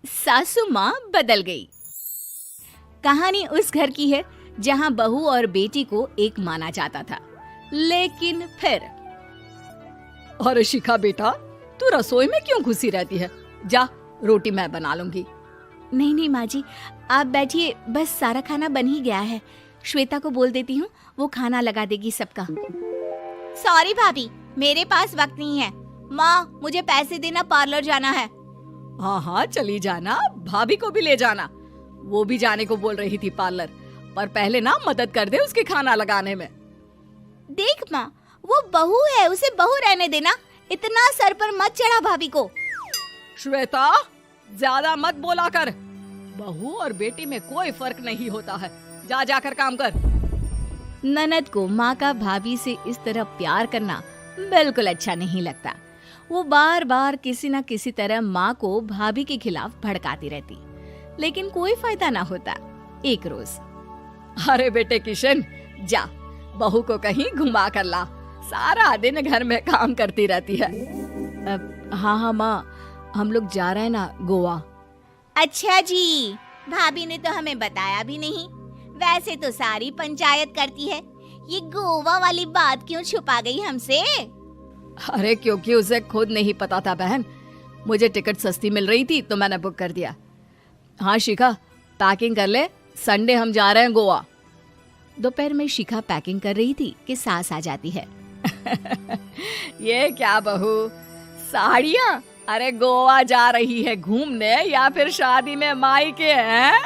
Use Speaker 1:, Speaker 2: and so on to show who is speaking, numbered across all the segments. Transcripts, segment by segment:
Speaker 1: सासू माँ बदल गई। कहानी उस घर की है जहाँ बहू और बेटी को एक माना जाता था, लेकिन फिर
Speaker 2: अरे शिखा बेटा, तू रसोई में क्यों घुसी रहती है? जा, रोटी मैं बना लूंगी।
Speaker 1: नहीं नहीं माँ जी, आप बैठिए, बस सारा खाना बन ही गया है। श्वेता को बोल देती हूँ, वो खाना लगा देगी सबका। सॉरी भाभी, मेरे पास वक्त नहीं है। माँ, मुझे पैसे देना, पार्लर जाना है।
Speaker 2: हाँ हाँ चली जाना, भाभी को भी ले जाना। वो भी जाने को बोल रही थी पार्लर, पर पहले ना मदद कर दे उसके खाना लगाने में।
Speaker 1: देख माँ, वो बहू है, उसे बहू रहने देना, इतना सर पर मत चढ़ा भाभी को।
Speaker 2: श्वेता, ज्यादा मत बोला कर। बहू और बेटी में कोई फर्क नहीं होता है। जा जाकर काम कर।
Speaker 1: ननद को माँ का भाभी से इस तरह प्यार करना बिल्कुल अच्छा नहीं लगता। वो बार बार किसी न किसी तरह माँ को भाभी के खिलाफ भड़काती रहती, लेकिन कोई फायदा ना होता। एक रोज,
Speaker 2: अरे बेटे किशन, जा बहू को कहीं घुमा कर ला, सारा दिन घर में काम करती रहती है।
Speaker 1: हाँ हाँ माँ, हम लोग जा रहे हैं ना गोवा। अच्छा जी, भाभी ने तो हमें बताया भी नहीं। वैसे तो सारी पंचायत करती है, ये गोवा वाली बात क्यों छुपा गई हमसे?
Speaker 2: अरे क्योंकि उसे खुद नहीं पता था बहन। मुझे टिकट सस्ती मिल रही थी तो मैंने बुक कर दिया। हाँ शिखा, पैकिंग कर ले, संडे हम जा रहे हैं गोवा।
Speaker 1: दोपहर में शिखा पैकिंग कर रही थी कि सास आ जाती है।
Speaker 2: ये क्या बहू, साड़ियाँ? अरे गोवा जा रही है घूमने या फिर शादी में मायके हैं?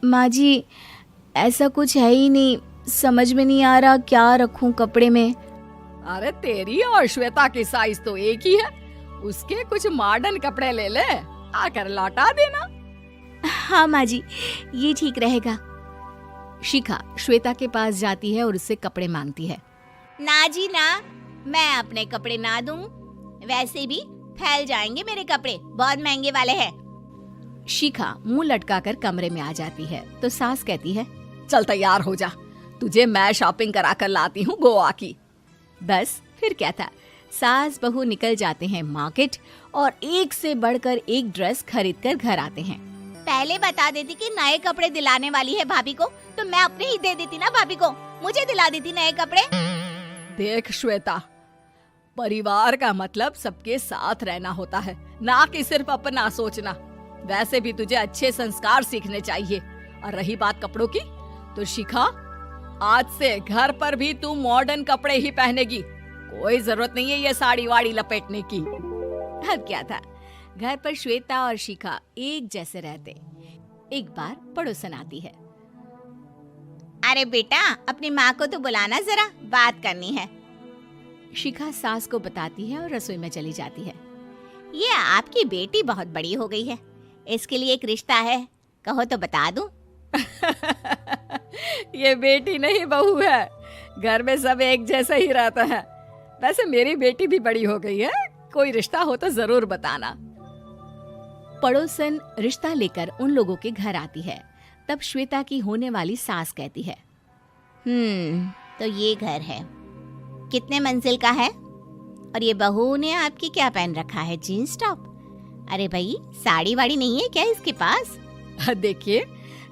Speaker 1: माँ जी, ऐसा कुछ है ही नहीं, समझ में नहीं आ रहा क्या रखूं कपड़े में।
Speaker 2: अरे तेरी और श्वेता की साइज तो एक ही है, उसके कुछ मॉडर्न कपड़े ले ले, आकर लौटा देना।
Speaker 1: हाँ माँ जी, ये ठीक रहेगा। शिखा श्वेता के पास जाती है और उससे कपड़े मांगती है। ना जी ना, मैं अपने कपड़े ना दूं, वैसे भी फैल जाएंगे मेरे कपड़े, बहुत महंगे वाले हैं। शिखा मुंह लटकाकर कमरे में आ जाती है तो सास कहती है,
Speaker 2: चल तैयार हो जा, तुझे मैं शॉपिंग करा कर लाती हूँ गोवा की।
Speaker 1: बस फिर क्या था, सास बहू निकल जाते हैं मार्केट और एक से बढ़कर एक ड्रेस खरीद कर घर आते हैं। पहले बता देती कि नए कपड़े दिलाने वाली है भाभी को, तो मैं अपने ही दे देती ना भाभी को, मुझे दिला देती नए कपड़े।
Speaker 2: देख श्वेता, परिवार का मतलब सबके साथ रहना होता है, ना कि सिर्फ अपना सोचना। वैसे भी तुझे अच्छे संस्कार सीखने चाहिए। और रही बात कपड़ों की, तो शिखा, आज से घर पर भी तू मॉडर्न कपड़े ही पहनेगी। कोई जरूरत नहीं है ये साड़ी वाड़ी लपेटने की।
Speaker 1: अब क्या था, घर पर श्वेता और शिखा एक जैसे रहते। एक बार पड़ोसन आती है। अरे बेटा, अपनी माँ को तो बुलाना जरा, बात करनी है। शिखा सास को बताती है और रसोई में चली जाती है। ये आपकी बेटी बहुत बड़ी हो गई है, इसके लिए एक रिश्ता है, कहो तो बता दूं।
Speaker 2: ये बेटी नहीं बहू है, घर में सब एक जैसा ही रहता है। वैसे मेरी बेटी भी बड़ी हो गई है, कोई रिश्ता हो तो जरूर बताना।
Speaker 1: पड़ोसन रिश्ता लेकर उन लोगों के घर आती है। तब श्वेता की होने वाली सास कहती है, तो ये घर है, कितने मंजिल का है? और ये बहू ने आपकी क्या पहन रखा है, जीन्स टॉप? अरे भाई, साड़ी वाड़ी नहीं है क्या इसके पास?
Speaker 2: देखिए,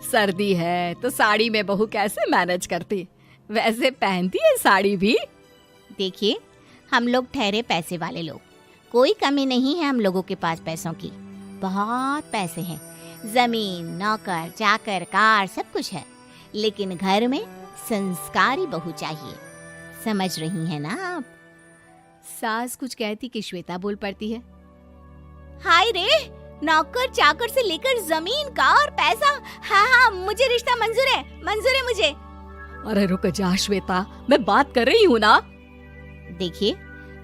Speaker 2: सर्दी है तो साड़ी में बहू कैसे मैनेज करती, वैसे पहनती है साड़ी भी।
Speaker 1: देखिए, हम लोग ठहरे पैसे वाले लोग, कोई कमी नहीं है हम लोगों के पास पैसों की, बहुत पैसे हैं, जमीन, नौकर चाकर, कार, सब कुछ है, लेकिन घर में संस्कारी बहू चाहिए, समझ रही हैं ना आप? सास कुछ कहती कि श्वेता बोल पड़ती है, हाय रे, नौकर चाकर से लेकर जमीन, कार, पैसा, हाँ हाँ मुझे रिश्ता मंजूर है मुझे।
Speaker 2: अरे रुक जा श्वेता, मैं बात कर रही हूँ ना।
Speaker 1: देखिए,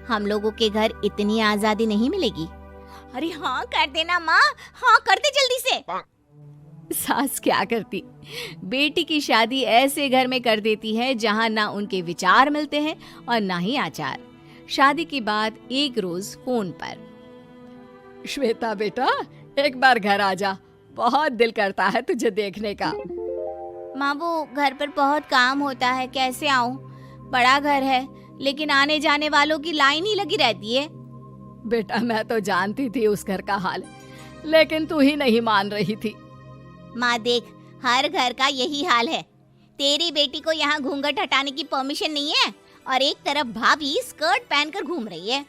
Speaker 1: हम लोगों के घर इतनी आजादी नहीं मिलेगी। अरे हाँ कर देना माँ, हाँ कर दे जल्दी से। सास क्या करती, बेटी की शादी ऐसे घर में कर देती है जहाँ ना उनके विचार मिलते हैं और ना ही आचार। शादी के बाद एक रोज फोन पर,
Speaker 2: श्वेता बेटा, एक बार घर आ जा, बहुत दिल करता है तुझे देखने का।
Speaker 1: माँ, वो घर पर बहुत काम होता है, कैसे आऊँ? बड़ा घर है, लेकिन आने जाने वालों की लाइन ही लगी रहती है।
Speaker 2: बेटा मैं तो जानती थी उस घर का हाल, लेकिन तू ही नहीं मान रही थी।
Speaker 1: माँ देख, हर घर का यही हाल है। तेरी बेटी को यहाँ घूंघट हटाने की परमिशन नहीं है और एक तरफ भाभी स्कर्ट पहनकर घूम रही है।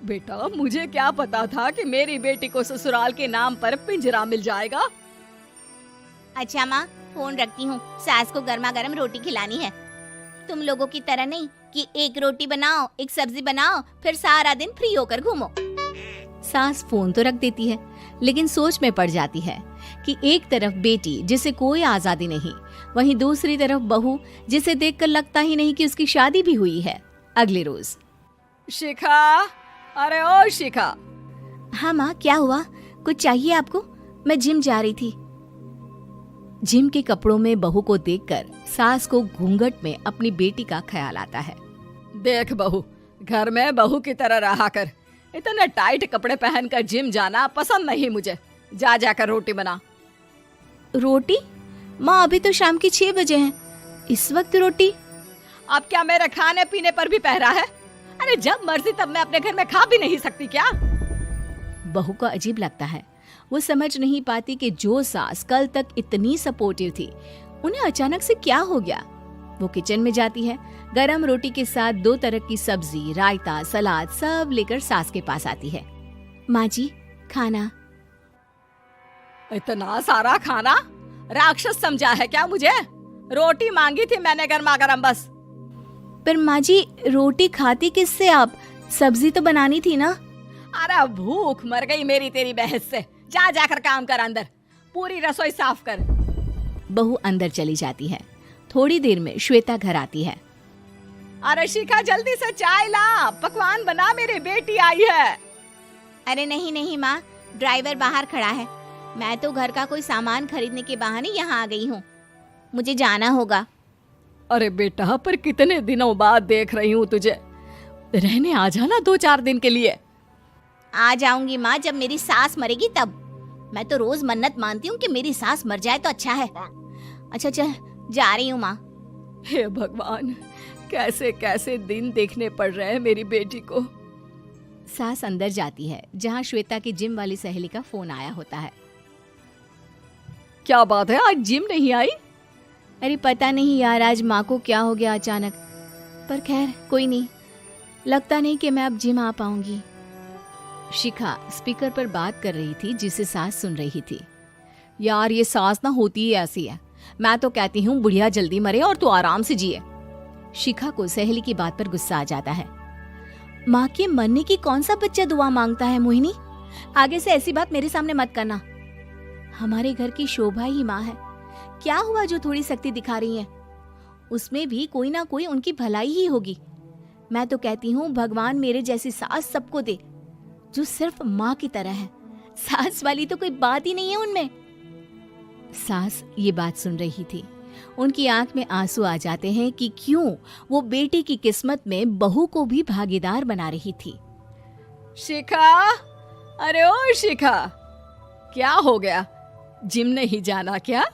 Speaker 2: बेटा मुझे क्या पता था कि मेरी बेटी को ससुराल के नाम पर पिंजरा मिल जाएगा।
Speaker 1: अच्छा माँ, फोन रखती हूँ, सास को गर्मा गर्म रोटी खिलानी है। तुम लोगों की तरह नहीं कि एक रोटी बनाओ, एक सब्जी बनाओ, फिर सारा दिन फ्री होकर घूमो। सास फोन तो रख देती है, लेकिन सोच में पड़ जाती है कि एक तरफ बेटी जिसे कोई आजादी नहीं, वहीं दूसरी तरफ बहू जिसे देखकर लगता ही नहीं कि उसकी शादी भी हुई है। अगले रोज।
Speaker 2: शिखा, अरे ओ शिखा।
Speaker 1: हाँ माँ, क्या हुआ? कुछ चाहिए आपको? मैं जिम जा रही थी। जिम के कपड़ों में बहू को देखकर सास को घूंघट में अपनी बेटी का ख्याल आता है।
Speaker 2: देख बहू, घर में बहू की तरह रहा कर। इतने टाइट कपड़े पहनकर जिम जाना पसंद नहीं मुझे। जा जाकर रोटी बना।
Speaker 1: रोटी? माँ अभी तो शाम के 6 बजे हैं, इस वक्त रोटी?
Speaker 2: अब क्या मेरे खाने पीने पर भी पहरा है? अरे जब मर्जी तब मैं अपने घर में खा भी नहीं सकती क्या?
Speaker 1: बहू को अजीब लगता है। वो समझ नहीं पाती कि जो सास कल तक इतनी सपोर्टिव थी, उन्हें अचानक से क्या हो गया। वो किचन में जाती है, गरम रोटी के साथ 2 तरह की सब्जी, रायता, सलाद सब लेकर सास के पास आती है। माँ जी, खाना।
Speaker 2: इतना सारा खाना? राक्षस समझा है क्या मुझे? रोटी मांगी थी मैंने गर्मा गर्म बस।
Speaker 1: पर माँ जी, रोटी खाती किससे आप? सब्जी तो बनानी थी ना।
Speaker 2: अरे भूख मर गई मेरी तेरी बहस से। जा जाकर काम कर, अंदर पूरी रसोई साफ कर।
Speaker 1: बहू अंदर चली जाती है। थोड़ी देर में श्वेता घर आती है।
Speaker 2: अरे शिखा जल्दी से चाय ला, पकवान बना, मेरी बेटी आई है।
Speaker 1: अरे नहीं नहीं माँ, ड्राइवर बाहर खड़ा है। मैं तो घर का कोई सामान खरीदने के बहाने यहाँ आ गई हूँ, मुझे जाना होगा।
Speaker 2: अरे बेटा, पर कितने दिनों बाद देख रही हूँ तुझे, रहने आ जाना 2-4 दिन के लिए।
Speaker 1: आ जाऊंगी माँ, जब मेरी सास मरेगी तब। मैं तो रोज मन्नत मानती हूँ कि मेरी सास मर जाए तो अच्छा है। अच्छा चल, जा रही हूँ माँ।
Speaker 2: हे भगवान, कैसे कैसे दिन देखने पड़ रहे हैं मेरी बेटी को।
Speaker 1: सास अंदर जाती है, जहाँ श्वेता की जिम वाली सहेली का फोन आया होता है।
Speaker 2: क्या बात है, आज जिम नहीं आई?
Speaker 1: अरे पता नहीं यार, आज माँ को क्या हो गया अचानक। पर खैर कोई नहीं, लगता नहीं कि मैं अब जिम आ पाऊंगी। शिखा स्पीकर पर बात कर रही थी, जिसे सास सुन रही थी।
Speaker 2: यार ये सास ना होती ही ऐसी है। मैं तो कहती हूँ बुढ़िया जल्दी मरे और तू आराम से जिए।
Speaker 1: शिखा को सहेली की बात पर गुस्सा आ जाता है। माँ के मरने की कौन सा बच्चा दुआ मांगता है मोहिनी? आगे से ऐसी बात मेरे सामने मत करना। हमारे घर की शोभा ही माँ है। क्या हुआ जो थोड़ी सख्ती दिखा रही है? उसमें भी कोई ना कोई उनकी भलाई ही होगी। मैं तो कहती हूँ भगवान मेरे जैसी सास सबको दे, जो सिर्फ माँ की तरह है। सास वाली तो कोई बात ही नहीं है उनमें। सास ये बात सुन रही थी। उनकी आंख में आंसू आ जाते हैं कि क्यों वो बेटी की किस्मत में बहू को भी भागीदार बना रही थी।
Speaker 2: शिखा, अरे ओ शिखा, क्या हो गया? जिम नहीं जाना क्या?